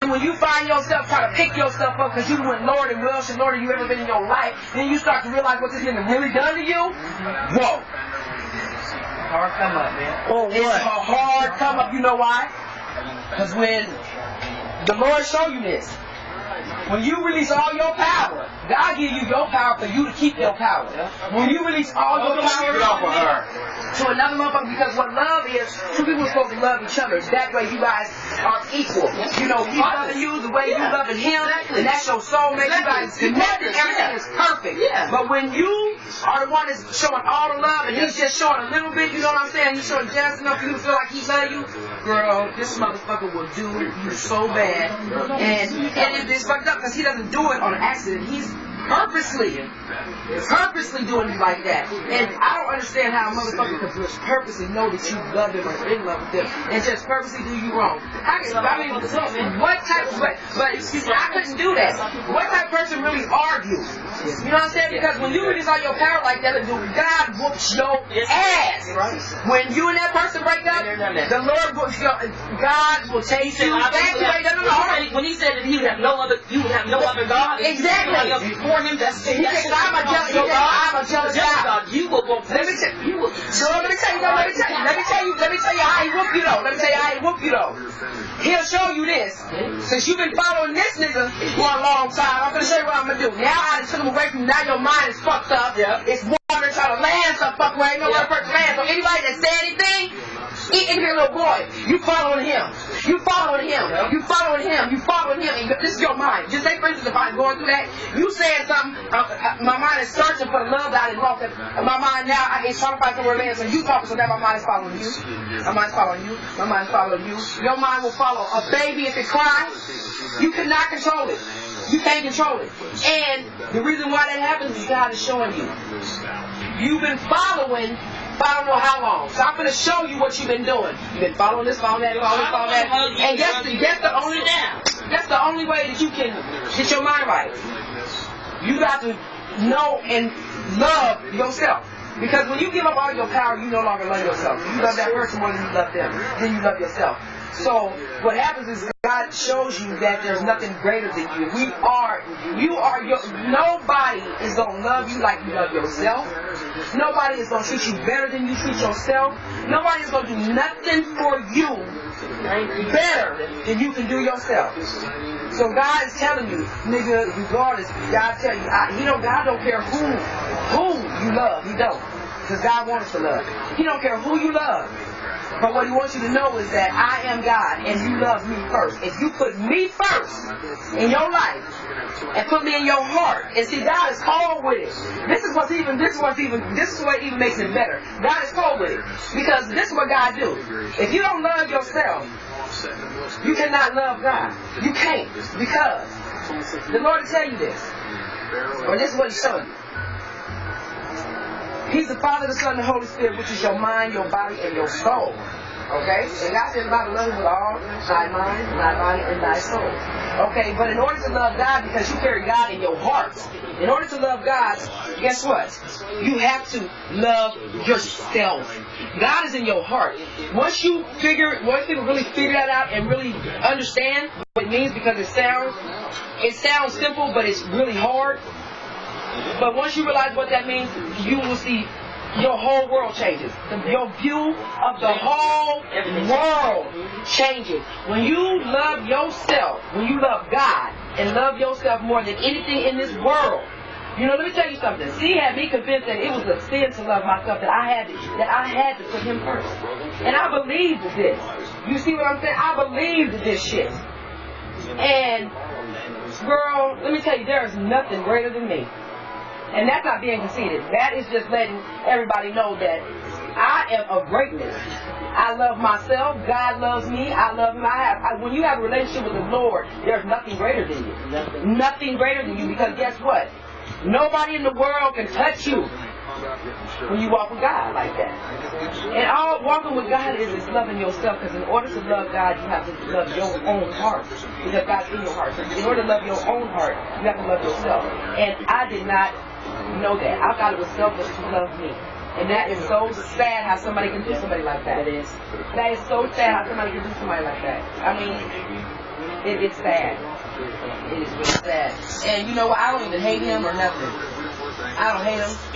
when you find yourself trying to pick yourself up because you went Lord and Welsh and Lord and you ever been in your life, then you start to realize what this nigga really done to you. Whoa. Hard come up, man. Oh, it's a hard come up. You know why? Because when the Lord show you this, when you release all your power, God give you your power for you to keep your power. When you release all your power to another motherfucker, because what love is, two people are supposed to love each other. That way you guys are equal. You know, he's loving you the way you loving him, and that's your soulmate. You guys connected, everything is perfect. But when you are the one that's showing all the love, and he's just showing a little bit, you know what I'm saying? He's showing just enough for you to feel like he love you. Girl, this motherfucker will do you so bad. And it's fucked up because he doesn't do it on an accident. He's purposely doing you like that. And I don't understand how a motherfucker could purposely know that you love them or in love with them and just purposely do you wrong. I mean, what type of, but excuse me, I couldn't do that. What type of person really argues? You know what I'm saying? Because when you release all your power like that, God whoops your ass. When you and that person break up, the Lord whoops your, God will chase you back to where he when he said that you would have no other God. Exactly. Before him, that's he said, I'm a jealous God. You will go. Let me tell you how he whoop you though. He'll show you this. Since you've been following this nigga for a long time, I'm gonna show you what I'm gonna do. Now I just took him away from you. Now your mind is fucked up. It's water trying to land some fuck where ain't no other person land. So anybody that say anything, eating here, little boy, you following him. And this is your mind. Just say, for instance, if I'm going through that, you saying something, my mind is searching for the love that I didn't lost. My mind now is trying to find somewhere to land. So you talking, so that my mind is following you. My mind is following you. Your mind will follow a baby if it cries. You cannot control it. You can't control it. And the reason why that happens is God is showing you. You've been following for I don't know how long. So I'm going to show you what you've been doing. You've been following this, following that. And that's the only way that you can get your mind right. You got to know and love yourself. Because when you give up all your power, you no longer love yourself. You love that person more than you love them. Then you love yourself. So what happens is God shows you that there's nothing greater than you. Nobody is going to love you like you love yourself. Nobody is going to treat you better than you treat yourself. Nobody is going to do nothing for you better than you can do yourself. So God is telling you, nigga, regardless, God tell you, God don't care who you love. He don't. Because God wants us to love. He don't care who you love. But what he wants you to know is that I am God and you love me first. If you put me first in your life and put me in your heart, and see, God is cold with it. This is what even makes it better. God is cold with it. Because this is what God do. If you don't love yourself, you cannot love God. You can't. Because the Lord will tell you this. Or this is what he's showing you. He's the Father, the Son, and the Holy Spirit, which is your mind, your body, and your soul. Okay? And God says about to love him with all thy mind, thy body, and thy soul. Okay? But in order to love God, because you carry God in your heart, in order to love God, guess what? You have to love yourself. God is in your heart. Once people really figure that out and really understand what it means, because it sounds simple, but it's really hard. But once you realize what that means, you will see your whole world changes. Your view of the whole world changes. When you love yourself, when you love God and love yourself more than anything in this world, let me tell you something. She had me convinced that it was a sin to love myself, that I had to put him first. And I believed this. You see what I'm saying? I believed this shit. And, girl, let me tell you, there is nothing greater than me. And that's not being conceited. That is just letting everybody know that I am of greatness. I love myself. God loves me. I love him. When you have a relationship with the Lord, there's nothing greater than you. Nothing greater than you, because guess what? Nobody in the world can touch you when you walk with God like that. And all walking with God is loving yourself, because in order to love God, you have to love your own heart, because God's in your heart. So in order to love your own heart, you have to love yourself. And I did not know that. I thought it was selfish to love me. And that is so sad how somebody can do somebody like that. It is. That is so sad how somebody can do somebody like that. I mean, it's sad. It is really sad. And you know what? I don't even hate him or nothing. I don't hate him.